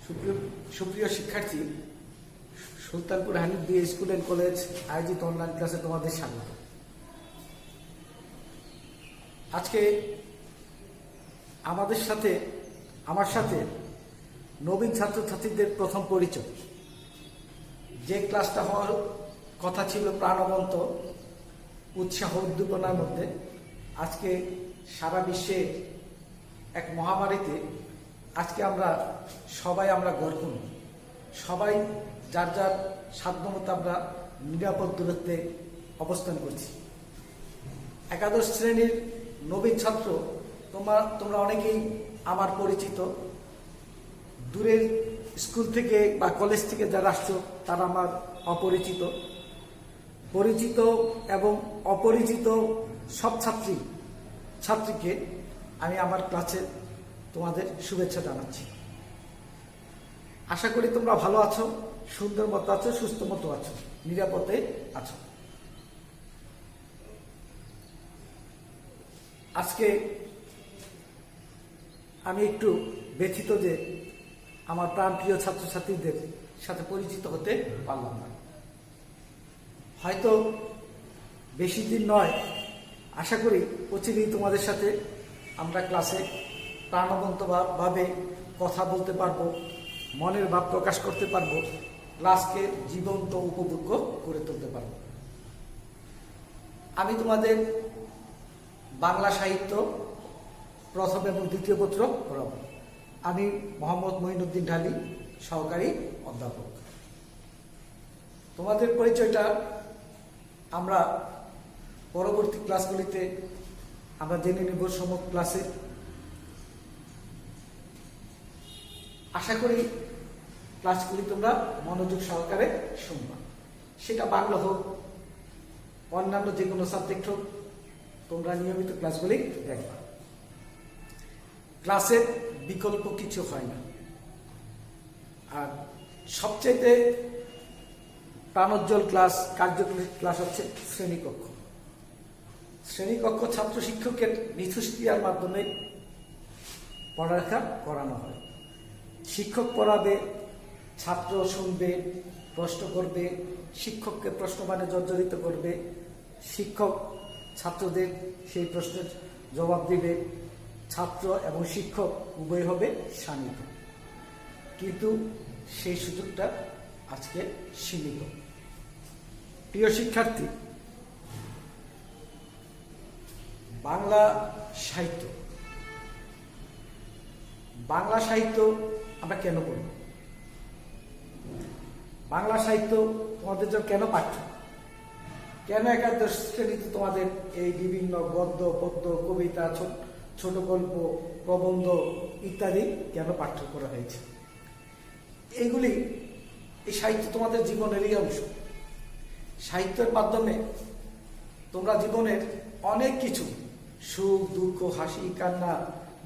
সুপ্রিয় সুপ্রিয় শিক্ষার্থী, Sultanpur Hanif BA school and college আয়োজিত অনলাইন ক্লাসে তোমাদের স্বাগত। আজকে আমার সাথে নবীন ছাত্রছাত্রীদের প্রথম পরিচয়। যে ক্লাসটা হওয়ার কথা ছিল প্রাণবন্ত, উৎসাহ উদ্দীপনার মধ্যে, আজকে সারা বিশ্বে এক মহামারীতে আজকে আমরা সবাই গর্বিত। সবাই যার যার সাধ্যমতো আমরা নিরাপদ দূরত্বে অবস্থান করছি। একাদশ শ্রেণীর নবীন ছাত্র তোমরা অনেকেই আমার পরিচিত। দূরের স্কুল থেকে বা কলেজ থেকে যারা আসছো তারা আমার অপরিচিত। পরিচিত এবং অপরিচিত সব ছাত্রীকে আমি আমার ক্লাসে তোমাদের শুভেচ্ছা জানাচ্ছি। আশা করি তোমরা ভালো আছো, সুন্দর মতো আছো, সুস্থ মতো আছো, নিরাপদে আছো। আজকে আমি একটু ব্যথিত যে আমার প্রাণপ্রিয় ছাত্রছাত্রীদের সাথে পরিচিত হতে পারলাম না। হয়তো বেশি দিন নয়, আশা করি অচিরেই তোমাদের সাথে আমরা ক্লাসে প্রাণবন্তভাবে কথা বলতে পারবো, মনের ভাব প্রকাশ করতে পারবো, ক্লাসকে জীবন্ত উপভোগ্য করে তুলতে পারবো। আমি তোমাদের বাংলা সাহিত্য প্রথম এবং দ্বিতীয় পত্র পড়াবো। আমি মোহাম্মদ মঈনুদ্দিন ঢালী, সহকারী অধ্যাপক। তোমাদের পরিচয়টা আমরা পরবর্তী ক্লাসগুলিতে আমরা জেনে নিব সম্মুখ ক্লাসে। আশা করি ক্লাসগুলি তোমরা মনোযোগ সহকারে শুনবা। সেটা বাংলা হোক, অন্যান্য যে কোনো সাবজেক্ট হোক, তোমরা নিয়মিত ক্লাসগুলি দেখবা। ক্লাসের বিকল্প কিছু হয় না। আর সবচেয়ে প্রাণোজ্জ্বল ক্লাস, কার্যকরী ক্লাস হচ্ছে শ্রেণীকক্ষ। শ্রেণীকক্ষ ছাত্র শিক্ষকের মিথস্ক্রিয়ার মাধ্যমে পড়ালেখা করানো হয়। শিক্ষক পড়াবে, ছাত্র শুনবে, প্রশ্ন করবে, শিক্ষককে প্রশ্নবাণে জর্জরিত করবে, শিক্ষক ছাত্রদের সেই প্রশ্নের জবাব দিবে, ছাত্র এবং শিক্ষক উভয় হবে শাণিত। কিন্তু সেই সুযোগটা আজকে সীমিত। প্রিয় শিক্ষার্থী, বাংলা সাহিত্য আমরা কেন পড়ব? বাংলা সাহিত্য তোমাদের জন্য কেন পাঠ্য? কেন একাদশ শ্রেণীতে তোমাদের এই বিভিন্ন গদ্য, পদ্য, কবিতা, ছোট গল্প, প্রবন্ধ ইত্যাদি কেন পাঠ্য করা হয়েছে? এই সাহিত্য তোমাদের জীবনেরই অংশ। সাহিত্যের মাধ্যমে তোমরা জীবনের অনেক কিছু, সুখ দুঃখ, হাসি কান্না,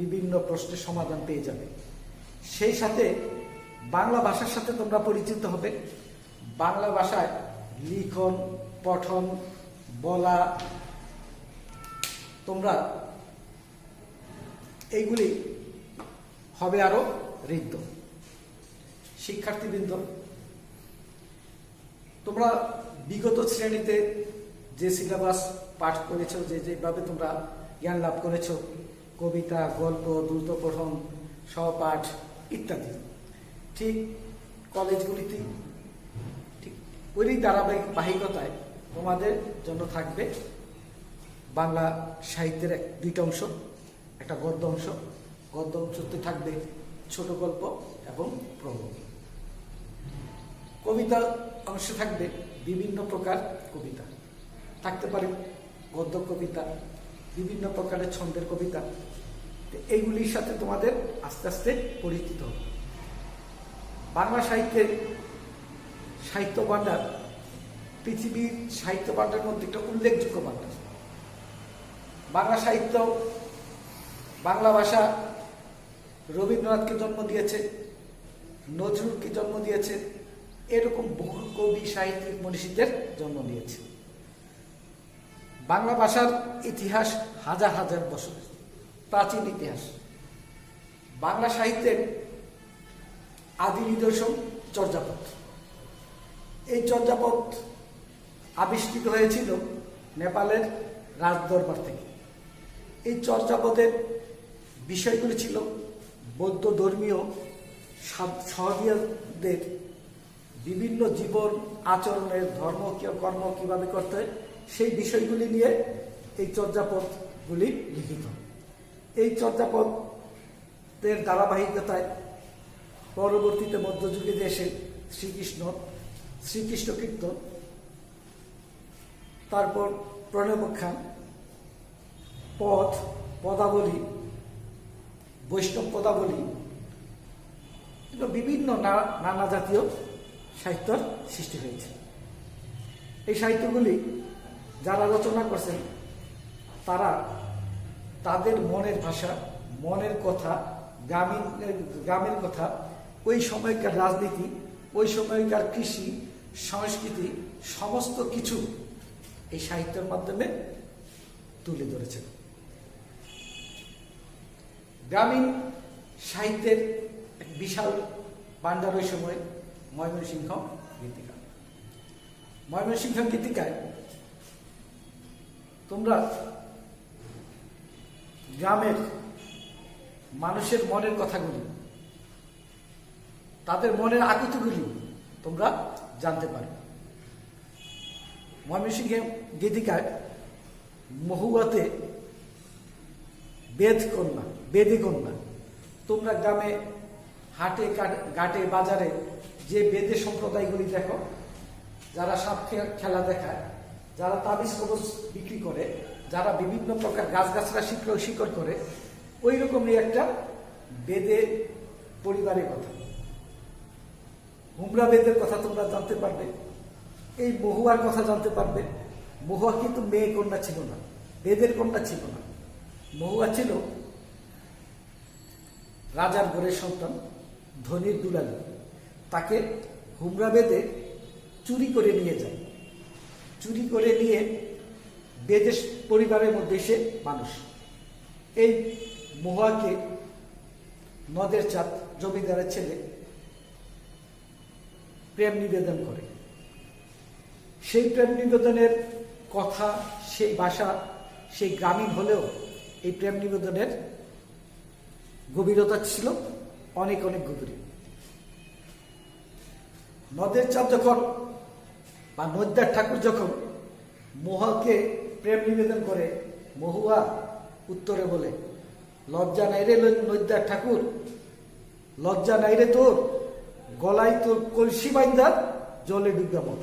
বিভিন্ন প্রশ্নের সমাধান পেয়ে যাবে। সেই সাথে বাংলা ভাষার সাথে তোমরা পরিচিত হবে। বাংলা ভাষায় লিখন, পঠন, বলা, তোমরা এইগুলি হবে আরো ঋদ্ধ। শিক্ষার্থীবৃন্দ, তোমরা বিগত শ্রেণীতে যে সিলেবাস পাঠ করেছ, যেভাবে তোমরা জ্ঞান লাভ করেছ, কবিতা, গল্প, দ্রুত পঠন, সহপাঠ ইত্যাদি, ঠিক কলেজগুলিতে ঠিক ওই ধারাবাহিকতায় তোমাদের জন্য থাকবে বাংলা সাহিত্যের দুইটা অংশ, একটা গদ্য অংশ। গদ্য অংশতে থাকবে ছোট গল্প এবং প্রবন্ধ। কবিতা অংশে থাকবে বিভিন্ন প্রকার কবিতা, থাকতে পারে গদ্য কবিতা, বিভিন্ন প্রকারের ছন্দের কবিতা। এইগুলির সাথে তোমাদের আস্তে আস্তে পরিচিত হবে। বাংলা সাহিত্যের সাহিত্য ভাণ্ডার পৃথিবীর সাহিত্য ভাণ্ডারের মধ্যে একটা উল্লেখযোগ্য ভাণ্ডার। বাংলা ভাষা রবীন্দ্রনাথকে জন্ম দিয়েছে, নজরুলকে জন্ম দিয়েছে, এরকম বহু কবি, সাহিত্যিক, মনীষীদের জন্ম দিয়েছে। বাংলা ভাষার ইতিহাস হাজার হাজার বছরের প্রাচীন ইতিহাস। বাংলা সাহিত্যের আদি নিদর্শন চর্যাপদ। এই চর্যাপদ আবিষ্কৃত হয়েছিল নেপালের রাজদরবার থেকে। এই চর্যাপদের বিষয়গুলি ছিল বৌদ্ধ ধর্মীয় সহজিয়াদের বিভিন্ন জীবন আচরণের ধর্ম কর্ম কিভাবে করতে হয় সেই বিষয়গুলি নিয়ে এই চর্যাপদগুলি লিখিত। এই চর্যাপদের ধারাবাহিকতায় পরবর্তীতে মধ্যযুগে এসে শ্রীকৃষ্ণ কীর্তন, তারপর প্রণবোখ্যান, পদাবলী, বৈষ্ণব পদাবলী, বিভিন্ন নানা জাতীয় সাহিত্যর সৃষ্টি হয়েছে। এই সাহিত্যগুলি যারা রচনা করছেন তারা তাদের মনের ভাষা, মনের কথা, গ্রামের কথা, ওই সময়কার রাজনীতি, ওই সময়কার কৃষি, সংস্কৃতি সমস্ত কিছু এই সাহিত্যের মাধ্যমে তুলে ধরেছেন। গ্রামীণ সাহিত্যের এক বিশাল ভান্ডার ওই সময় ময়মনসিংহ গীতিকা। ময়মনসিংহ গীতিকায় তোমরা গ্রামের মানুষের মনের কথাগুলি, তাদের মনের আকুতিগুলি তোমরা জানতে পারবে। ময়মনসিংহ গীতিকায় মহুয়াতে বেদে কন্যা, তোমরা গ্রামে হাটে ঘাটে বাজারে যে বেদে সম্প্রদায়গুলি দেখো, যারা সাপ খেলা দেখায়, যারা তাবিজ কবজ বিক্রি করে, যারা বিভিন্ন প্রকার গাছগাছরা শিকড় করে, ওই রকমই একটা বেদের পরিবারের কথা, হুমরা বেদের কথা তোমরা জানতে পারবে। এই মহুয়ার কথা জানতে পারবে। মহুয়া কিন্তু মেয়ে কন্যা ছিল না, বেদের কন্যা ছিল না। মহুয়া ছিল রাজার ঘরের সন্তান, ধনির দুলালী। তাকে হুমরা বেদে চুরি করে নিয়ে যায়। চুরি করে নিয়ে বেদের পরিবারের মধ্যে এসে মানুষ। এই মহুয়াকে নদের চাঁদ জমিদারের ছেলে প্রেম নিবেদন করে। সেই প্রেম নিবেদনের কথা, সেই ভাষা, সেই গ্রামীণ হলেও এই প্রেম নিবেদনের গভীরতা ছিল অনেক অনেক গভীর। নদের চাঁদ যখন বা নৈদ্যার ঠাকুর যখন মহুয়াকে প্রেম নিবেদন করে, মহুয়া উত্তরে বলে, লজ্জা নাই রে নৈদ্যার ঠাকুর, লজ্জা নাই রে তোর, গলায় তোর কলসি বাইন্দা জলে ডুববা মত।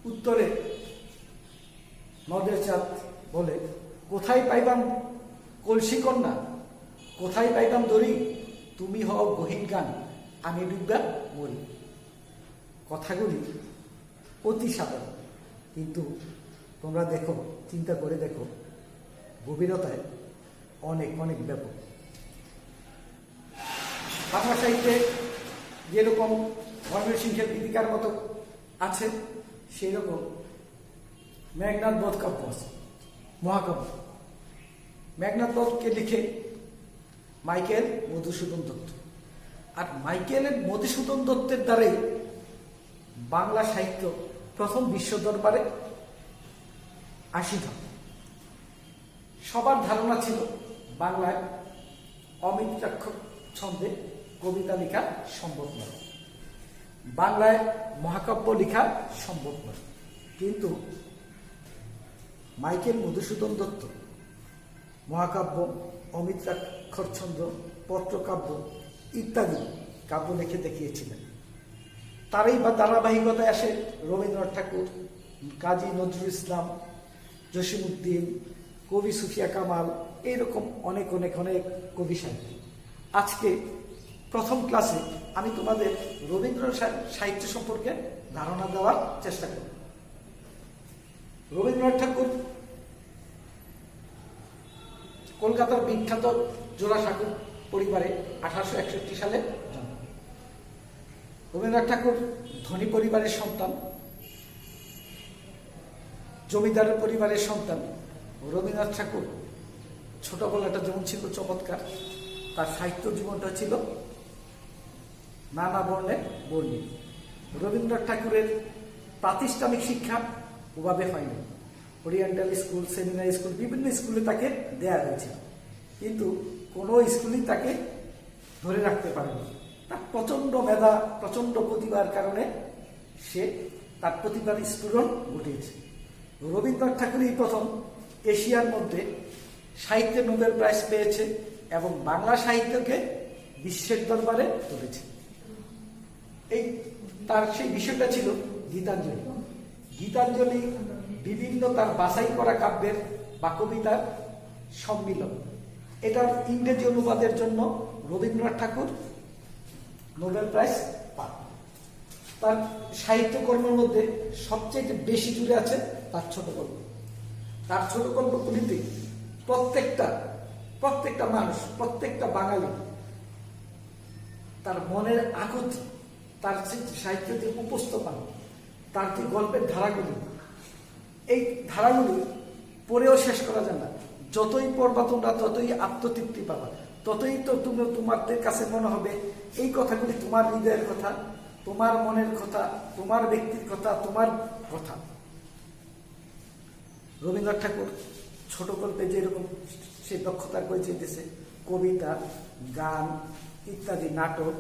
উত্তরে নদের চাঁদ বলে, কোথায় পাইবাম কলসি কন্যা, কোথায় পাইবাম দড়ি, তুমি হও গহীন গান, আমি ডুববা মরি। কথাগুলি অতি সাধারণ, কিন্তু তোমরা দেখো, চিন্তা করে দেখো, গভীরতায় অনেক অনেক ব্যাপক। ভাষা সাহিত্যে যেরকম ময়মনসিংহের গীতিকার মতো আছে, সেই রকম মেঘনাদ বধ কাব্য আছে, মহাকাব্য। মেঘনাদ বধকে লিখে মাইকেল মধুসূদন দত্ত। আর মাইকেলের মধুসূদন দত্তের দ্বারাই বাংলা সাহিত্য প্রথম বিশ্ব দরবারে আসীন। সবার ধারণা ছিল বাংলায় অমিত্রাক্ষর ছন্দে কবিতা লেখা সম্ভব নয়, বাংলায় মহাকাব্য লেখা সম্ভব নয়। কিন্তু মাইকেল মধুসূদন দত্ত মহাকাব্য, অমিত্রাক্ষর ছন্দ, পত্রকাব্য ইত্যাদি কাব্য লিখে দেখিয়েছিলেন। তারই বা ধারাবাহিকতায় আসে রবীন্দ্রনাথ ঠাকুর, কাজী নজরুল ইসলাম, জসিমউদ্দিন, কবি সুফিয়া কামাল, এইরকম অনেক অনেক অনেক কবি সাহিত্য। আজকে প্রথম ক্লাসে আমি তোমাদের রবীন্দ্র সাহিত্য সম্পর্কে ধারণা দেওয়ার চেষ্টা করব। রবীন্দ্রনাথ ঠাকুর কলকাতার বিখ্যাত জোড়াসাঁকো পরিবারে 1861 সালে জন্ম। রবীন্দ্রনাথ ঠাকুর ধনী পরিবারের সন্তান, জমিদারের পরিবারের সন্তান। রবীন্দ্রনাথ ঠাকুর ছোটবেলাটা যেমন ছিল চমৎকার, তার সাহিত্য জীবনটা ছিল নানা বর্ণে বর্ণিত। রবীন্দ্রনাথ ঠাকুরের প্রাতিষ্ঠানিক শিক্ষা ওভাবে হয়নি। ওরিয়েন্টাল স্কুল, সেমিনারি স্কুল, বিভিন্ন স্কুলে তাকে দেয়া হয়েছিল, কিন্তু কোনো স্কুলই তাকে ধরে রাখতে পারেনি। তার প্রচণ্ড মেধা, প্রচণ্ড প্রতিভার কারণে সে তার প্রতিভার স্ফুরণ ঘটিয়েছে। রবীন্দ্রনাথ ঠাকুরই প্রথম এশিয়ার মধ্যে সাহিত্যে নোবেল প্রাইজ পেয়েছে এবং বাংলা সাহিত্যকে বিশ্বের দরবারে তুলেছে। এই তার সেই বিষয়টা ছিল গীতাঞ্জলি। গীতাঞ্জলি বিভিন্ন তার বাছাই করা কাব্যের বা কবিতার সম্মিলন। এটার ইংরেজি অনুবাদের জন্য রবীন্দ্রনাথ ঠাকুর নোবেল প্রাইজ পান। তার সাহিত্যকর্মের মধ্যে সবচেয়ে বেশি জুড়ে আছে তার ছোট গল্প। তার ছোট গল্পগুলিতে প্রত্যেকটা মানুষ, প্রত্যেকটা বাঙালি তার মনের আকুতি, তার সাহিত্যের যে উপস্থাপন, তার যে গল্পের ধারাগুলি, এই ধারাগুলি পড়েও শেষ করা যায় না। যতই পড়বা তোমরা ততই আত্মতৃপ্তি পাবা, ততই তো তোমাদের কাছে মনে হবে এই কথাগুলি তোমার হৃদয়ের কথা, তোমার মনের কথা, তোমার ব্যক্তির কথা, তোমার কথা। রবীন্দ্রনাথ ঠাকুর ছোট গল্পে যেরকম সে দক্ষতার পরিচয় দিয়েছে, কবিতা, গান ইত্যাদি, নাটক,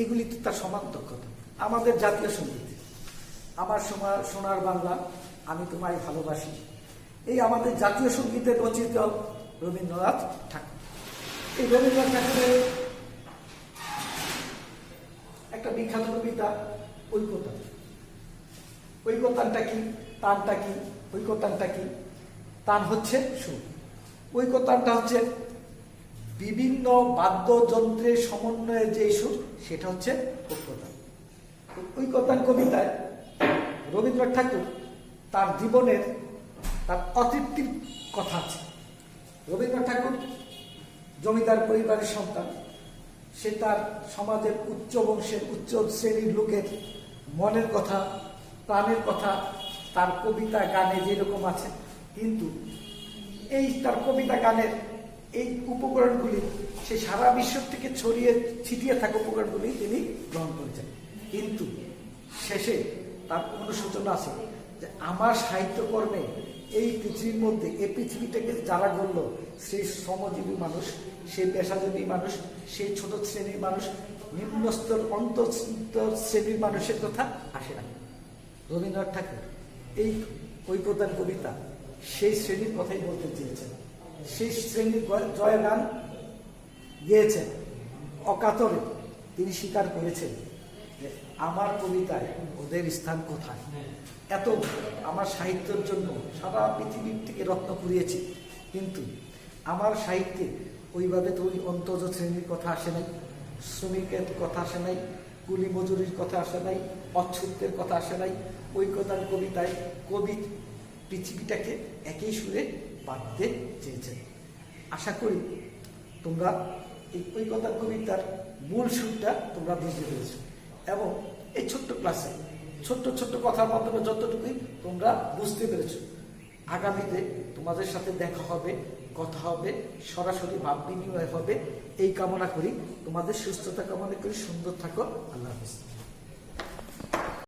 এগুলি তো তার সমান দক্ষতা। আমাদের জাতীয় সঙ্গীত, আমার সোনার বাংলা, আমি তোমায় ভালোবাসি, এই আমাদের জাতীয় সঙ্গীতের রচিত রবীন্দ্রনাথ ঠাকুর। এই রবীন্দ্রনাথ ঠাকুরের একটা বিখ্যাত কবিতা ঐকতান। ঐকতানটা কি, তানটা কি? ঐকতানটা কি? তান হচ্ছে সুর, ঐকতানটা হচ্ছে বিভিন্ন বাদ্যযন্ত্রের সমন্বয়ে যে সুর, সেটা হচ্ছে ঐকতান। ঐকতান কবিতায় রবীন্দ্রনাথ ঠাকুর তার জীবনের, তার অতৃপ্তির কথা আছে। রবীন্দ্রনাথ ঠাকুর জমিদার পরিবারের সন্তান। সে তার সমাজের উচ্চ বংশের, উচ্চ শ্রেণীর লোকের মনের কথা, প্রাণের কথা তার কবিতা গানে যেরকম আছে, কিন্তু এই তার কবিতা গানের এই উপকরণগুলি সে সারা বিশ্ব থেকে ছড়িয়ে ছিটিয়ে থাকা উপকরণগুলি তিনি গ্রহণ করেছেন। কিন্তু শেষে তার অনুশোচনা আছে যে আমার সাহিত্যকর্মে এই পৃথিবীর মধ্যে, এই পৃথিবীটাকে যারা গড়ল, সেই শ্রমজীবী মানুষ, সেই পেশাজীবী মানুষ, সেই ছোট শ্রেণীর মানুষ, নিম্নস্তর অন্তঃস্তর শ্রেণীর মানুষের কথা আসে না। রবীন্দ্রনাথ ঠাকুর এই ঐকতান কবিতা সেই শ্রেণীর কথাই বলতে চেয়েছেন। সেই শ্রেণীর জয় গান গেয়েছেন। অকাতরে তিনি স্বীকার করেছেন যে আমার কবিতায় ওদের স্থান কোথায়। এত আমার সাহিত্যের জন্য সারা পৃথিবীর থেকে রত্ন কুড়িয়েছি, কিন্তু আমার সাহিত্যে ওইভাবে তো ওই অন্তজ শ্রেণীর কথা আসে নাই, শ্রমিকের কথা আসে নাই, কুলি মজুরির কথা আসে নাই, অচ্ছুতের কথা আসে নাই। ঐকতান কবিতায় কবি পৃথিবীটাকে একই সুরে বাঁধতে চেয়েছেন। আশা করি তোমরা এই ঐকতান কবিতার মূল সুরটা তোমরা বুঝতে পেরেছ, এবং এই ছোট্ট ক্লাসে ছোট্ট ছোট্ট কথার মাধ্যমে যতটুকুই তোমরা বুঝতে পেরেছ, আগামীতে তোমাদের সাথে দেখা হবে, কথা হবে, সরাসরি ভাব বিনিময় হবে। এই কামনা করি, তোমাদের সুস্থতা কামনা করি। সুন্দর থাকো। আল্লাহ হাফেজ।